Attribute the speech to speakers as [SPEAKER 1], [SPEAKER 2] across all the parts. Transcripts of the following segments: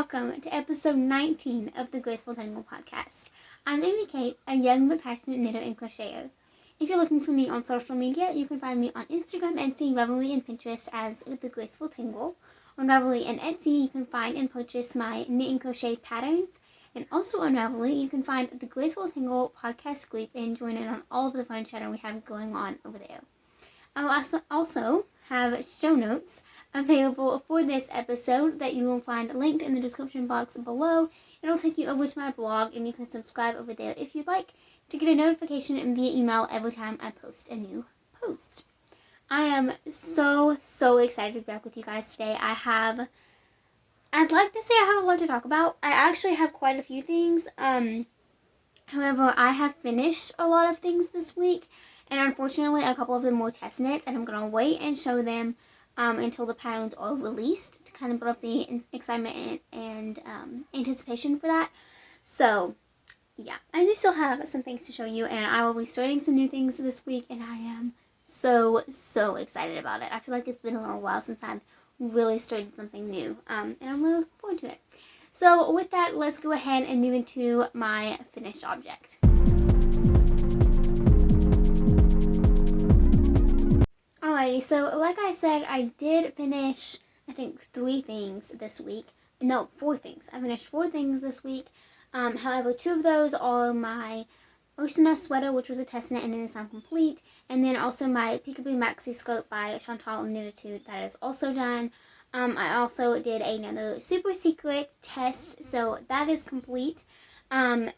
[SPEAKER 1] welcome to episode 19 of the Graceful Tangle podcast. I'm Amy Kate, a young but passionate knitter and crocheter. If you're looking for me on social media, you can find me on Instagram, Etsy, Ravelry, and Pinterest as the Graceful Tangle. On Ravelry and Etsy, you can find and purchase my knit and crochet patterns. And also on Ravelry, you can find the Graceful Tangle podcast group and join in on all of the fun chatting we have going on over there. I will also have show notes available for this episode that you will find linked in the description box below. It'll take you over to my blog and you can subscribe over there if you'd like to get a notification via email every time I post a new post. I am so excited to be back with you guys today. I'd like to say I have a lot to talk about. I actually have quite a few things. However, I have finished a lot of things this week. And unfortunately, a couple of them were test knits, and I'm going to wait and show them until the patterns are released to kind of build up the excitement and anticipation for that. So, yeah, I do still have some things to show you, and I will be starting some new things this week, and I am so excited about it. I feel like it's been a little while since I've really started something new, and I'm really looking forward to it. So, with that, let's go ahead and move into my finished object. Alrighty, so like I said, I did finish, I think, 3 things this week. No, 4 things. I finished 4 things this week. However, 2 of those are my Ursina sweater, which was a test knit and it is now complete. And then also my Peekaboo Maxi skirt by Chantal Knititude, that is also done. I also did another super secret test, so that is complete. And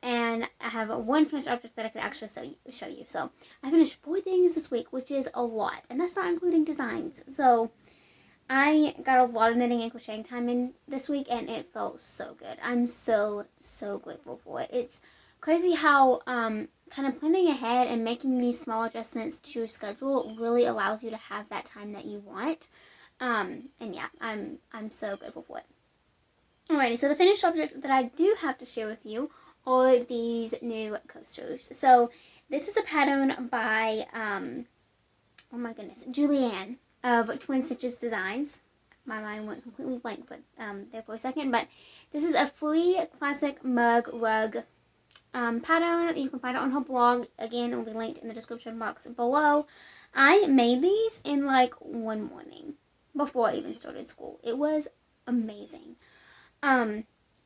[SPEAKER 1] I have one finished object that I could actually show you. So I finished 4 things this week, which is a lot, and that's not including designs. So I got a lot of knitting and crocheting time in this week, and it felt so good. I'm so grateful for it. It's crazy how kind of planning ahead and making these small adjustments to your schedule really allows you to have that time that you want. And yeah, I'm so grateful for it. Alrighty, so the finished object that I do have to share with you are these new coasters. So this is a pattern by, oh my goodness, Julianne of Twin Stitches Designs. My mind went completely blank there for a second, but this is a free classic mug rug pattern. You can find it on her blog. Again, it will be linked in the description box below. I made these in like one morning before I even started school. It was amazing.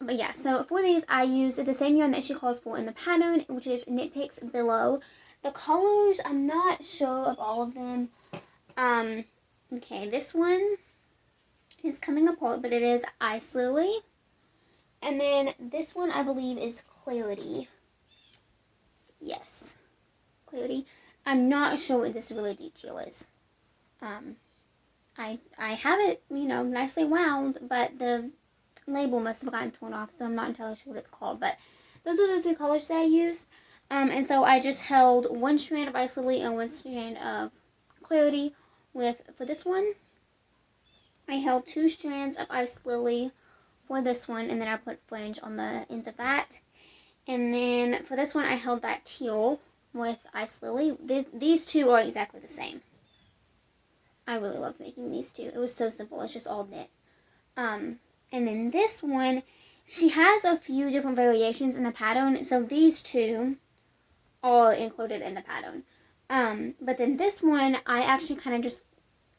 [SPEAKER 1] But yeah, so for these, I used the same yarn that she calls for in the pattern, which is Knit Picks Below. The colors, I'm not sure of all of them. Okay, this one is coming apart, but it is Ice Lily. And then this one, I believe, is Clarity. Yes, Clarity. I'm not sure what this really detail is. I have it, nicely wound, but the label must have gotten torn off, so I'm not entirely sure what it's called, but those are the 3 colors that I used. And so I just held 1 strand of Ice Lily and 1 strand of Clarity for this one. I held 2 strands of Ice Lily for this one, and then I put fringe on the ends of that. And then for this one, I held that teal with Ice Lily. These 2 are exactly the same. I really loved making these 2. It was so simple. It's just all knit. And then this one, she has a few different variations in the pattern. So these 2 are included in the pattern. But then this one, I actually kind of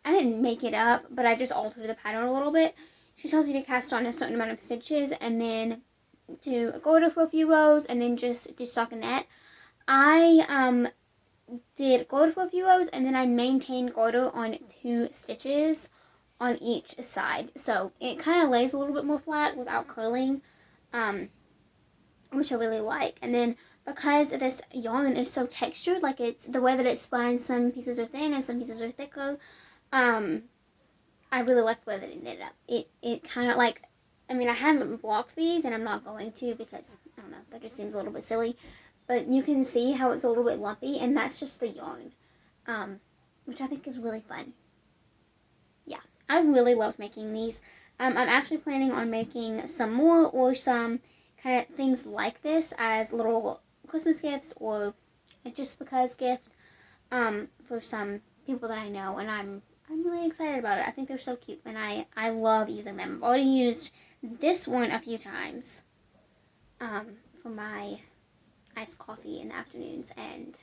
[SPEAKER 1] I didn't make it up, but I just altered the pattern a little bit. She tells you to cast on a certain amount of stitches and then to garter for a few rows and then just do stockinette. I did garter for a few rows and then I maintained garter on 2 stitches on each side, so it kind of lays a little bit more flat without curling, which I really like. And then because this yarn is so textured, like it's the way that it's spun, some pieces are thin and some pieces are thicker, I really like the way that it knitted up. It kind of like, I haven't blocked these and I'm not going to because, I don't know, that just seems a little bit silly, but you can see how it's a little bit lumpy, and that's just the yarn, which I think is really fun. I really love making these. I'm actually planning on making some more or some kind of things like this as little Christmas gifts or just because gift for some people that I know, and I'm really excited about it. I think they're so cute, and I love using them. I've already used this one a few times for my iced coffee in the afternoons, and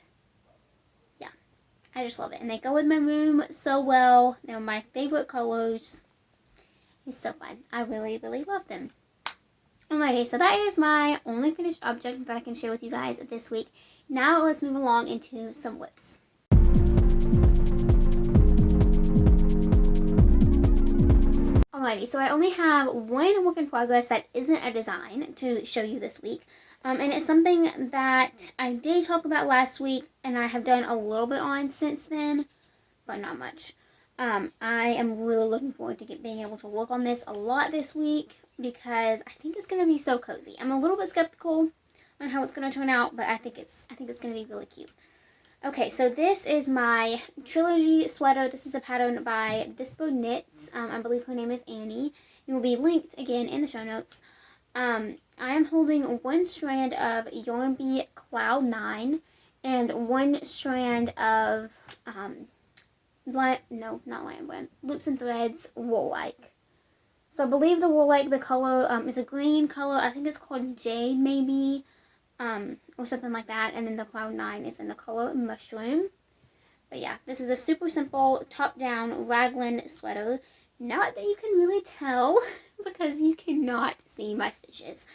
[SPEAKER 1] yeah, I just love it. And they go with my room so well. They're my favorite colors. It's so fun. I really, really love them. Alrighty, so that is my only finished object that I can share with you guys this week. Now let's move along into some whips. Alrighty, so I only have one work in progress that isn't a design to show you this week. And it's something that I did talk about last week, and I have done a little bit on since then, but not much. I am really looking forward to being able to work on this a lot this week, because I think it's going to be so cozy. I'm a little bit skeptical on how it's going to turn out, but I think it's going to be really cute. Okay, so this is my Trilogy Sweater. This is a pattern by This Bird Knits. I believe her name is Annie. It will be linked again in the show notes. I am holding one strand of Yarn Bee Cloud 9 and one strand of, Loops and Threads Wool-like. So I believe the Wool-like, the color is a green color. I think it's called Jade maybe. Or something like that, and then the Cloud 9 is in the color Mushroom. But yeah, this is a super simple top-down raglan sweater. Not that you can really tell, because you cannot see my stitches.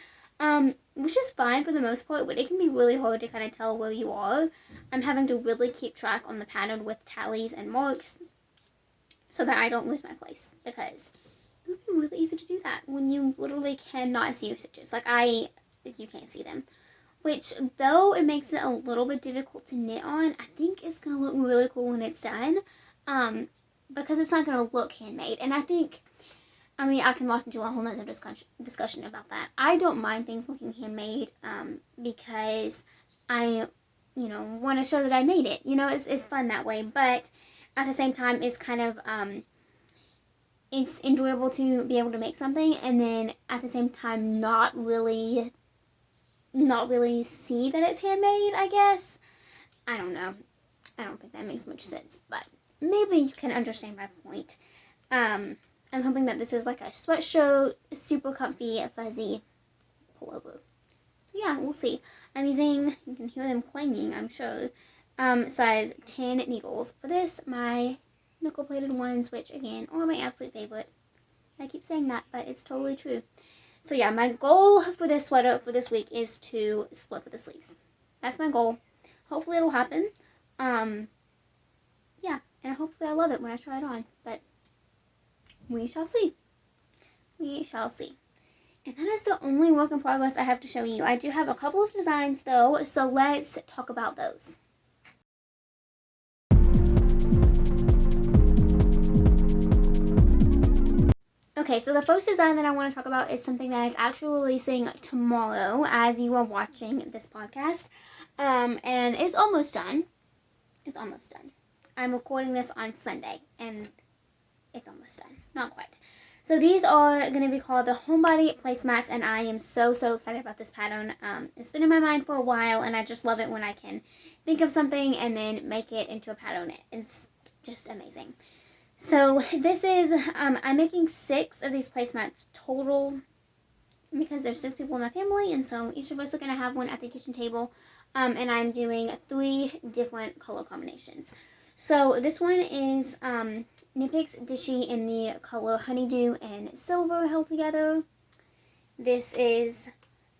[SPEAKER 1] Which is fine for the most part, but it can be really hard to kind of tell where you are. I'm having to really keep track on the pattern with tallies and marks, so that I don't lose my place, because it would be really easy to do that when you literally cannot see your stitches. Like, you can't see them. Which, though it makes it a little bit difficult to knit on, I think it's going to look really cool when it's done. Because it's not going to look handmade. And I think, I can lock into a whole other discussion about that. I don't mind things looking handmade, because I, want to show that I made it. It's fun that way. But at the same time, it's kind of, it's enjoyable to be able to make something, and then at the same time not really see that it's handmade, I guess. I don't know. I don't think that makes much sense, but maybe you can understand my point. I'm hoping that this is like a sweatshirt, super comfy, fuzzy pullover. So yeah, we'll see. I'm using, you can hear them clanging, I'm sure, size 10 needles. For this, my nickel-plated ones, which again, are my absolute favorite. I keep saying that, but it's totally true. So yeah, my goal for this sweater for this week is to split the sleeves. That's my goal. Hopefully it'll happen. Yeah, and hopefully I love it when I try it on. But we shall see. We shall see. And that is the only work in progress I have to show you. I do have a couple of designs though, so let's talk about those. Okay, so the first design that I want to talk about is something that is actually releasing tomorrow as you are watching this podcast. And it's almost done. It's almost done. I'm recording this on Sunday, and it's almost done. Not quite. So these are going to be called the Homebody placemats, and I am so excited about this pattern. It's been in my mind for a while, and I just love it when I can think of something and then make it into a pattern. It's just amazing. So this is, I'm making 6 of these placemats total because there's 6 people in my family, and so each of us are going to have one at the kitchen table, and I'm doing 3 different color combinations. So this one is Nipix Dishy in the color Honeydew and Silver held together. This is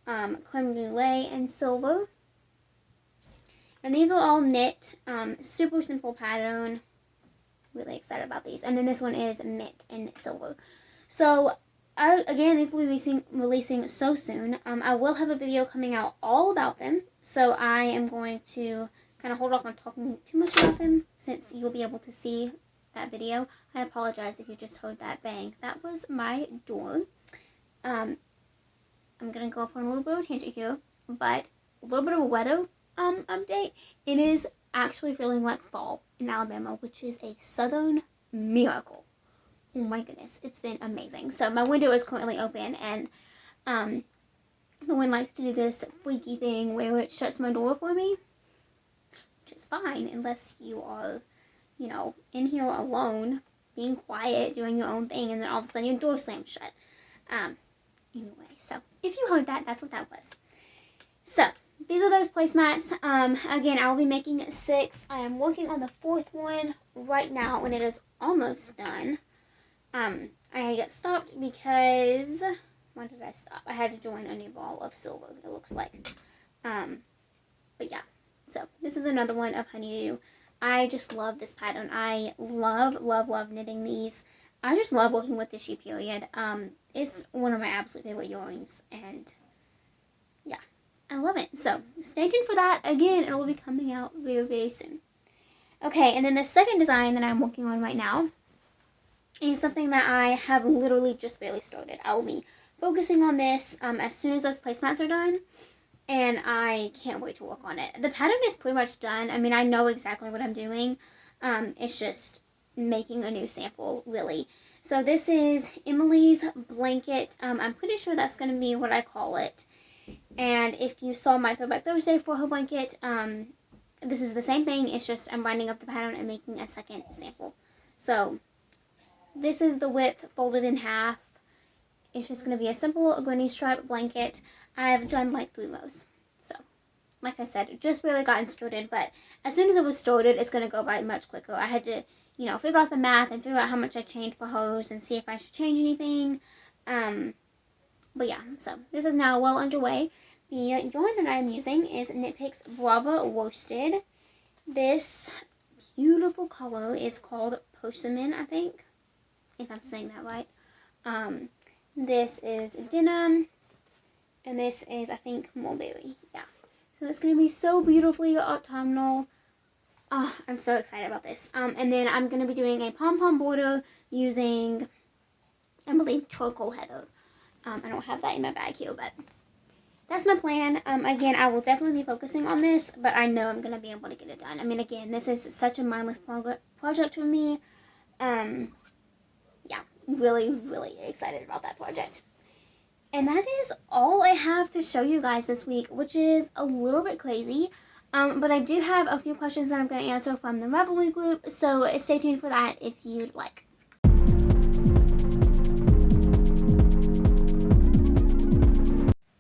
[SPEAKER 1] Creme Brulee and Silver. And these are all knit, super simple pattern. Really excited about these. And then this one is Mint and Silver. So, again, these will be releasing so soon. I will have a video coming out all about them. So I am going to kind of hold off on talking too much about them since you'll be able to see that video. I apologize if you just heard that bang. That was my door. I'm going to go off on a little bit of a tangent here, but a little bit of a weather update. It is actually feeling like fall in Alabama, which is a southern miracle. Oh my goodness, it's been amazing. So my window is currently open, and the wind likes to do this freaky thing where it shuts my door for me, which is fine unless you are, in here alone being quiet, doing your own thing, and then all of a sudden your door slams shut. Anyway, so if you heard that, that's what that was. So these are those placemats. Again, I will be making 6. I am working on the 4th one right now, and it is almost done. I got stopped because, why did I stop? I had to join a new ball of silver, it looks like. But yeah, so this is another one of Honeydew. I just love this pattern. I love, love, love knitting these. I just love working with the She Period. It's one of my absolute favorite yarns, and yeah, I love it. So stay tuned for that. Again, it will be coming out very, very soon. Okay, and then the second design that I'm working on right now is something that I have literally just barely started. I will be focusing on this as soon as those placemats are done, and I can't wait to work on it. The pattern is pretty much done. I mean, I know exactly what I'm doing. It's just making a new sample, really. So this is Emily's blanket. I'm pretty sure that's going to be what I call it. And if you saw my Throwback Thursday for her blanket, this is the same thing. It's just I'm rounding up the pattern and making a second sample. So this is the width folded in half. It's just going to be a simple granny stripe blanket. I've done like 3 rows. So, like I said, just really gotten started. But as soon as it was started, it's going to go by much quicker. I had to, figure out the math and figure out how much I changed for hers and see if I should change anything. But yeah, so this is now well underway. The yarn that I'm using is Knit Picks Brava Worsted. This beautiful color is called Persimmon, I think, if I'm saying that right. This is denim, and this is, I think, mulberry. Yeah, so it's going to be so beautifully autumnal. Oh, I'm so excited about this. And then I'm going to be doing a pom-pom border using, I believe, charcoal heather. I don't have that in my bag here, but that's my plan. Again, I will definitely be focusing on this, but I know I'm going to be able to get it done. I mean, again, this is such a mindless project for me. Yeah, really, really excited about that project. And that is all I have to show you guys this week, which is a little bit crazy. But I do have a few questions that I'm going to answer from the Revelry group, so stay tuned for that if you'd like.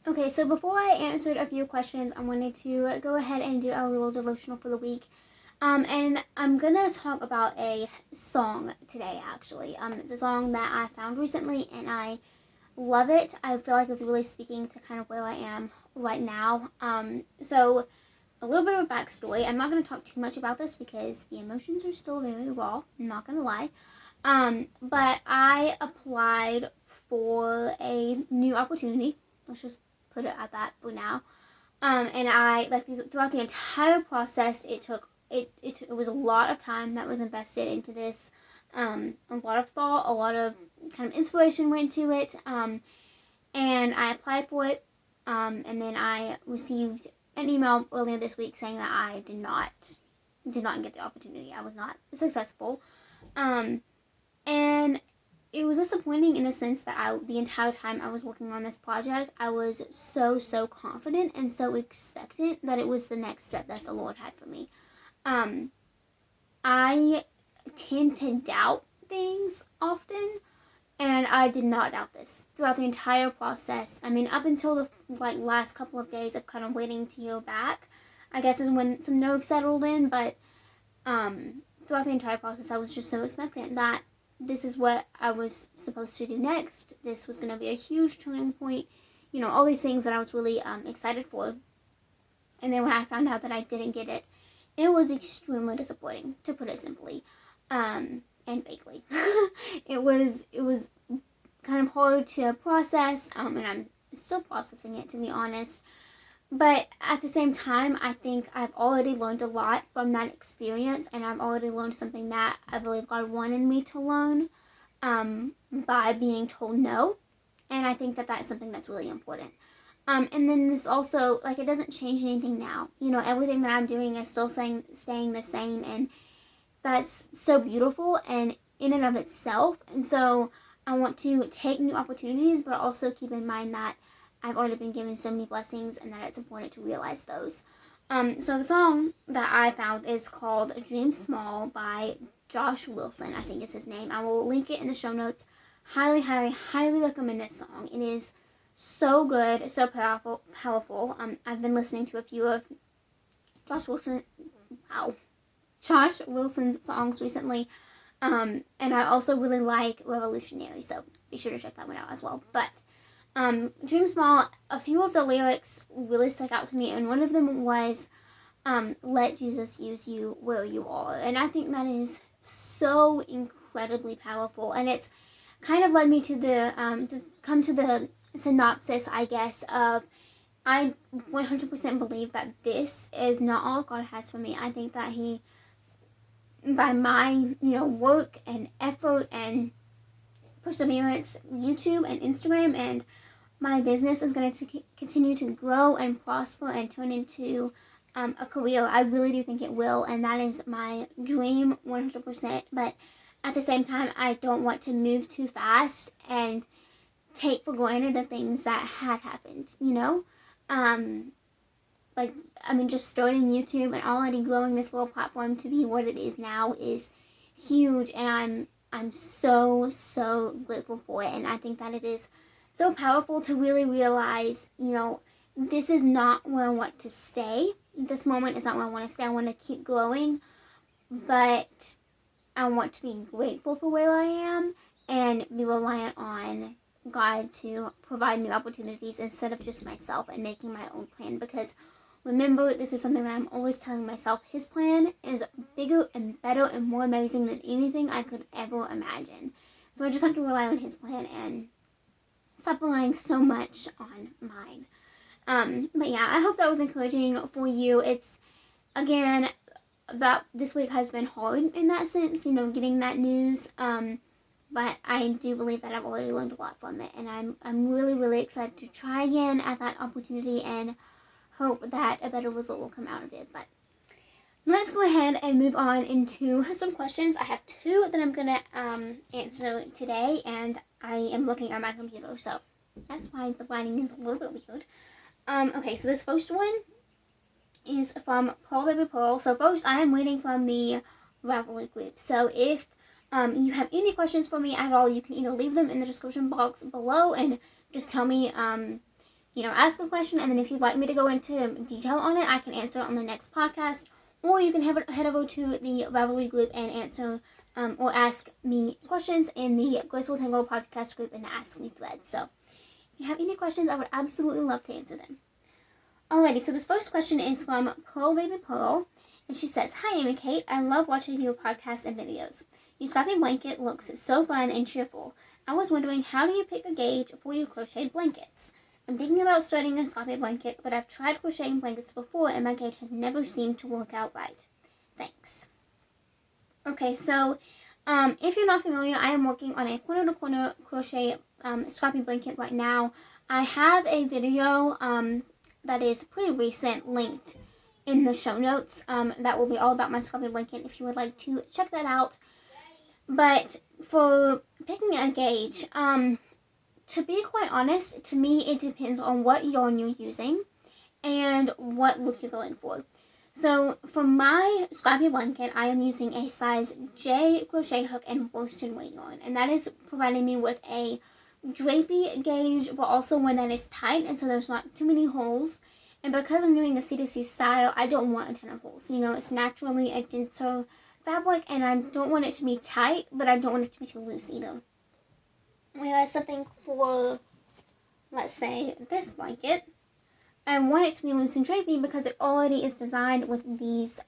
[SPEAKER 1] Okay, so before I answered a few questions, I wanted to go ahead and do our little devotional for the week. And I'm going to talk about a song today, actually. It's a song that I found recently, and I love it. I feel like it's really speaking to kind of where I am right now. So a little bit of a backstory. I'm not going to talk too much about this because the emotions are still very raw. I'm not going to lie. But I applied for a new opportunity. Let's just put it at that for now. And I, throughout the entire process, it was a lot of time that was invested into this. A lot of thought, a lot of kind of inspiration went into it. And I applied for it. And then I received an email earlier this week saying that I did not get the opportunity. I was not successful. And it was disappointing in the sense that the entire time I was working on this project, I was so confident and so expectant that it was the next step that the Lord had for me. I tend to doubt things often, and I did not doubt this throughout the entire process. I mean, up until the last couple of days of kind of waiting to hear back, I guess is when some nerves settled in, but throughout the entire process, I was just so expectant that this is what I was supposed to do next. This was going to be a huge turning point. All these things that I was really excited for. And then when I found out that I didn't get it, it was extremely disappointing, to put it simply, and vaguely. It was kind of hard to process, and I'm still processing it, to be honest. But at the same time, I think I've already learned a lot from that experience, and I've already learned something that I believe God wanted me to learn by being told no. And I think that that's something that's really important. And then this also, it doesn't change anything now. Everything that I'm doing is still staying the same, and that's so beautiful and in and of itself. And so I want to take new opportunities, but also keep in mind that I've already been given so many blessings and that it's important to realize those. So the song that I found is called Dream Small by Josh Wilson, I think is his name. I will link it in the show notes. Highly, highly, highly recommend this song. It is so good, so powerful. I've been listening to a few of Josh Wilson's songs recently. And I also really like Revolutionary, so be sure to check that one out as well. But Dream Small, a few of the lyrics really stuck out to me, and one of them was, let Jesus use you where you are. And I think that is so incredibly powerful, and it's kind of led me to the synopsis, I guess, of I 100% believe that this is not all God has for me. I think that He, by my, work and effort and perseverance, YouTube and Instagram and my business is going to continue to grow and prosper and turn into a career. I really do think it will, and that is my dream 100%. But at the same time, I don't want to move too fast and take for granted the things that have happened, just starting YouTube and already growing this little platform to be what it is now is huge, and I'm so, so grateful for it. And I think that it is so powerful to really realize, this is not where I want to stay. This moment is not where I want to stay. I want to keep growing, but I want to be grateful for where I am and be reliant on God to provide new opportunities instead of just myself and making my own plan. Because remember, this is something that I'm always telling myself. His plan is bigger and better and more amazing than anything I could ever imagine. So I just have to rely on His plan and stop relying so much on mine. But yeah, I hope that was encouraging for you. It's, again, about this week has been hard in that sense, getting that news. But I do believe that I've already learned a lot from it. And I'm really, really excited to try again at that opportunity and hope that a better result will come out of it. But let's go ahead and move on into some questions. I have two that I'm going to answer today, and I am looking at my computer, so that's why the lighting is a little bit weird. Okay, so this first one is from Pearl Baby Pearl. So first, I am reading from the Ravelry group. So if you have any questions for me at all, you can either leave them in the description box below and just tell me, ask the question, and then if you'd like me to go into detail on it, I can answer it on the next podcast. Or you can head over to the Ravelry group and answer or ask me questions in the Graceful Tangle podcast group in the Ask Me thread. So if you have any questions, I would absolutely love to answer them. Alrighty, so this first question is from Pearl Baby Pearl, and she says, "Hi Amy Kate, I love watching your podcasts and videos. Your scrappy blanket looks so fun and cheerful. I was wondering, how do you pick a gauge for your crocheted blankets? I'm thinking about starting a scrappy blanket, but I've tried crocheting blankets before and my gauge has never seemed to work out right. Thanks." Okay, so if you're not familiar, I am working on a corner-to-corner crochet scrappy blanket right now. I have a video that is pretty recent linked in the show notes that will be all about my scrappy blanket if you would like to check that out. But for picking a gauge, to be quite honest, to me it depends on what yarn you're using and what look you're going for. So for my scrappy blanket, I am using a size J crochet hook and worsted weight yarn, and that is providing me with a drapey gauge, but also one that is tight, and so there's not too many holes. And because I'm doing a C2C style, I don't want a ton of holes. It's naturally a denser fabric, and I don't want it to be tight, but I don't want it to be too loose either. Whereas something for, let's say, this blanket, I want it to be loose and drapey because it already is designed with these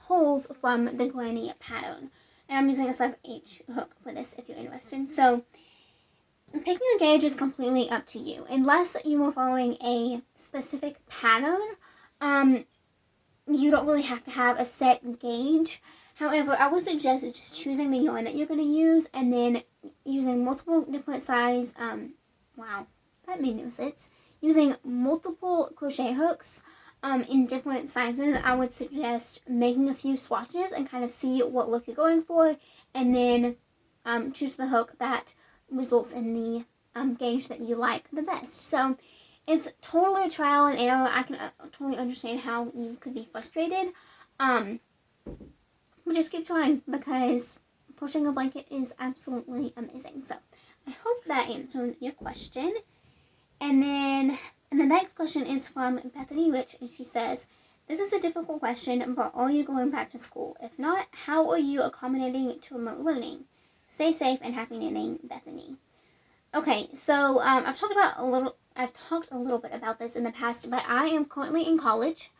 [SPEAKER 1] holes from the Granny pattern. And I'm using a size H hook for this if you're interested. So picking a gauge is completely up to you. Unless you are following a specific pattern, you don't really have to have a set gauge. However, I would suggest just choosing the yarn that you're going to use and then using multiple different size, wow, that made no sense. Using multiple crochet hooks in different sizes. I would suggest making a few swatches and kind of see what look you're going for, and then choose the hook that results in the gauge that you like the best. So it's totally a trial and error. I can totally understand how you could be frustrated. But just keep trying, because crocheting a blanket is absolutely amazing. So I hope that answered your question. And then the next question is from Bethany Rich, and she says, this is a difficult question, but are you going back to school? If not, how are you accommodating to remote learning? Stay safe and happy knitting, Bethany. Okay, so I've talked a little bit about this in the past, but I am currently in college.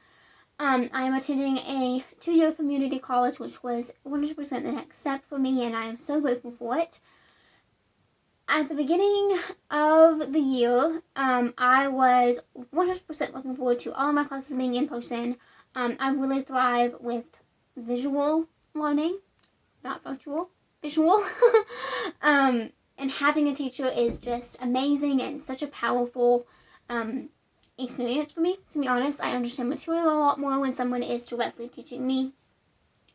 [SPEAKER 1] I am attending a 2-year community college, which was 100% the next step for me, and I am so grateful for it. At the beginning of the year, I was 100% looking forward to all of my classes being in person. I really thrive with visual learning, not virtual, visual. And having a teacher is just amazing and such a powerful experience for me. To be honest, I understand material a lot more when someone is directly teaching me,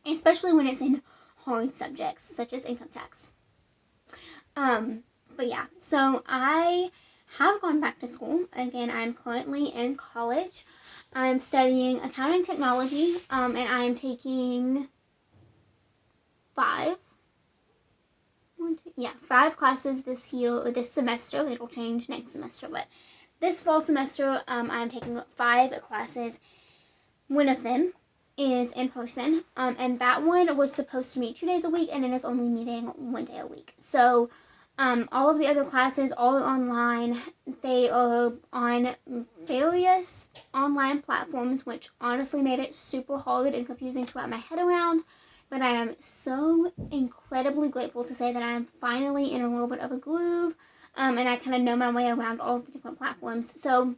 [SPEAKER 1] especially when it's in hard subjects such as income tax. But yeah, so I have gone back to school. Again, I'm currently in college. I'm studying accounting technology, and I am taking 5 classes this year, or this semester. It'll change next semester, but this fall semester, I'm taking 5 classes. One of them is in person, and that one was supposed to meet 2 days a week, and it is only meeting 1 day a week. So all of the other classes, all online, they are on various online platforms, which honestly made it super hard and confusing to wrap my head around. But I am so incredibly grateful to say that I am finally in a little bit of a groove, and I kind of know my way around all of the different platforms. So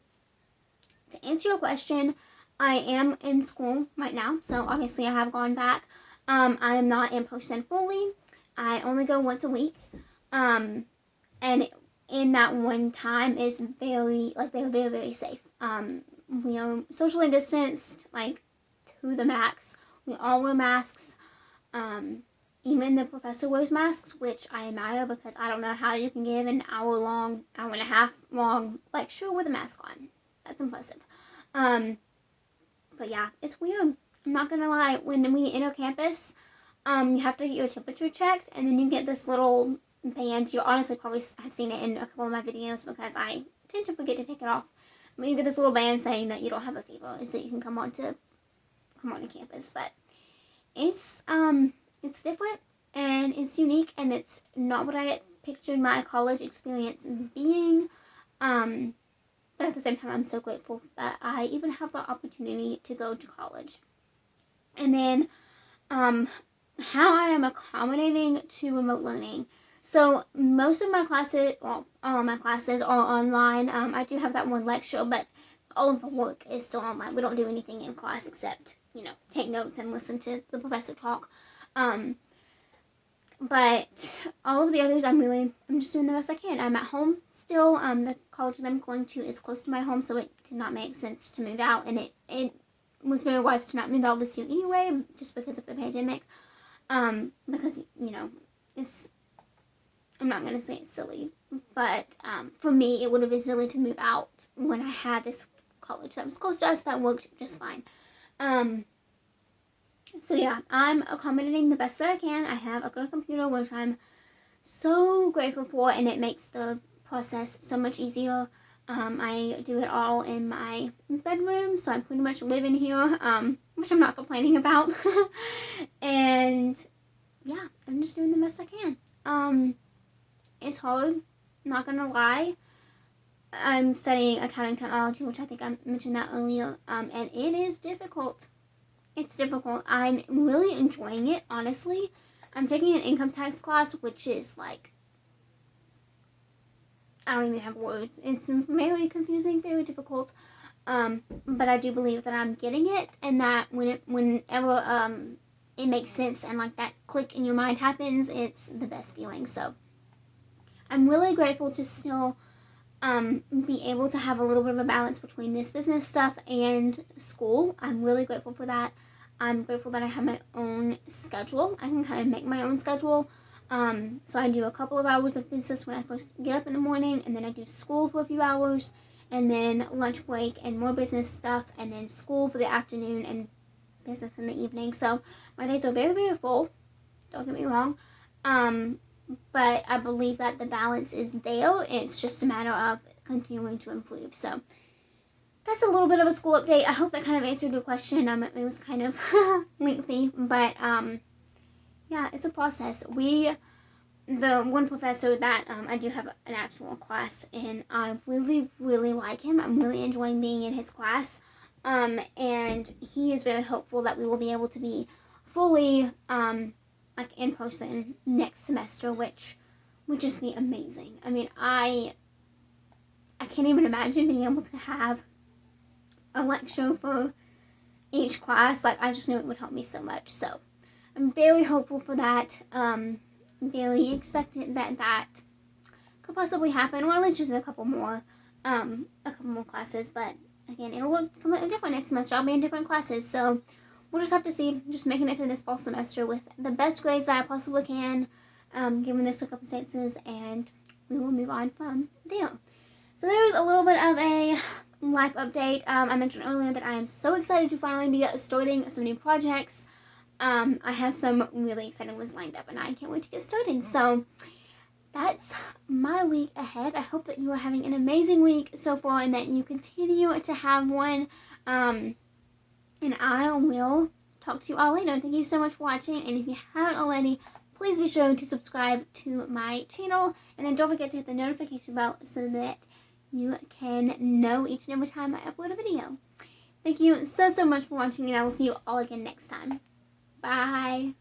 [SPEAKER 1] to answer your question, I am in school right now, so obviously I have gone back. I am not in person fully. I only go once a week. And in that one time is very, they're very, very safe. We are socially distanced, to the max. We all wear masks. Even the professor wears masks, which I admire, because I don't know how you can give an hour and a half long lecture with a mask on. That's impressive. But yeah, it's weird. I'm not gonna lie. When we enter campus, you have to get your temperature checked, and then you get this little band. You honestly probably have seen it in a couple of my videos, because I tend to forget to take it off. But you get this little band saying that you don't have a fever, and so you can come on to campus. But it's different, and it's unique, and it's not what I pictured my college experience being. But at the same time, I'm so grateful that I even have the opportunity to go to college. And then, how I am accommodating to remote learning. So most of my classes, all of my classes are online. I do have that one lecture, but all of the work is still online. We don't do anything in class except, take notes and listen to the professor talk. But all of the others, I'm just doing the best I can. I'm at home still. The college that I'm going to is close to my home, so it did not make sense to move out, and it was very wise to not move out this year anyway, just because of the pandemic. Because, I'm not going to say it's silly, but for me, it would have been silly to move out when I had this college that was close to us that worked just fine. So yeah, I'm accommodating the best that I can. I have a good computer, which I'm so grateful for, and it makes the process so much easier. I do it all in my bedroom, so I'm pretty much living here, which I'm not complaining about. And yeah, I'm just doing the best I can. It's hard, not gonna lie. I'm studying accounting technology, which I think I mentioned that earlier, and it is difficult. It's difficult. I'm really enjoying it, honestly. I'm taking an income tax class, which is I don't even have words. It's very confusing, very difficult. But I do believe that I'm getting it, and that whenever it makes sense and that click in your mind happens, it's the best feeling. So I'm really grateful to still be able to have a little bit of a balance between this business stuff and school. I'm really grateful for that. I'm grateful that I have my own schedule. I can kind of make my own schedule. So I do a couple of hours of business when I first get up in the morning, and then I do school for a few hours, and then lunch break and more business stuff, and then school for the afternoon and business in the evening. So my days are very, very full. Don't get me wrong. But I believe that the balance is there. It's just a matter of continuing to improve. So that's a little bit of a school update. I hope that kind of answered your question. It was kind of lengthy, but yeah, it's a process. The one professor that I do have an actual class in, I really, really like him. I'm really enjoying being in his class. And he is very hopeful that we will be able to be fully like in person next semester, which would just be amazing. I mean, I can't even imagine being able to have a lecture for each class. Like, I just knew it would help me so much. So I'm very hopeful for that. Very expectant that could possibly happen, or at least just a couple more classes. But again, it'll look completely different next semester. I'll be in different classes, so we'll just have to see. Just making it through this fall semester with the best grades that I possibly can, given the circumstances, and we will move on from there. So there's a little bit of a life update. I mentioned earlier that I am so excited to finally be starting some new projects. I have some really exciting ones lined up, and I can't wait to get started. So that's my week ahead. I hope that you are having an amazing week so far, and that you continue to have one. And I will talk to you all later. Thank you so much for watching, and if you haven't already, please be sure to subscribe to my channel, and then don't forget to hit the notification bell so that you can know each and every time I upload a video. Thank you so much for watching, and I will see you all again next time. Bye.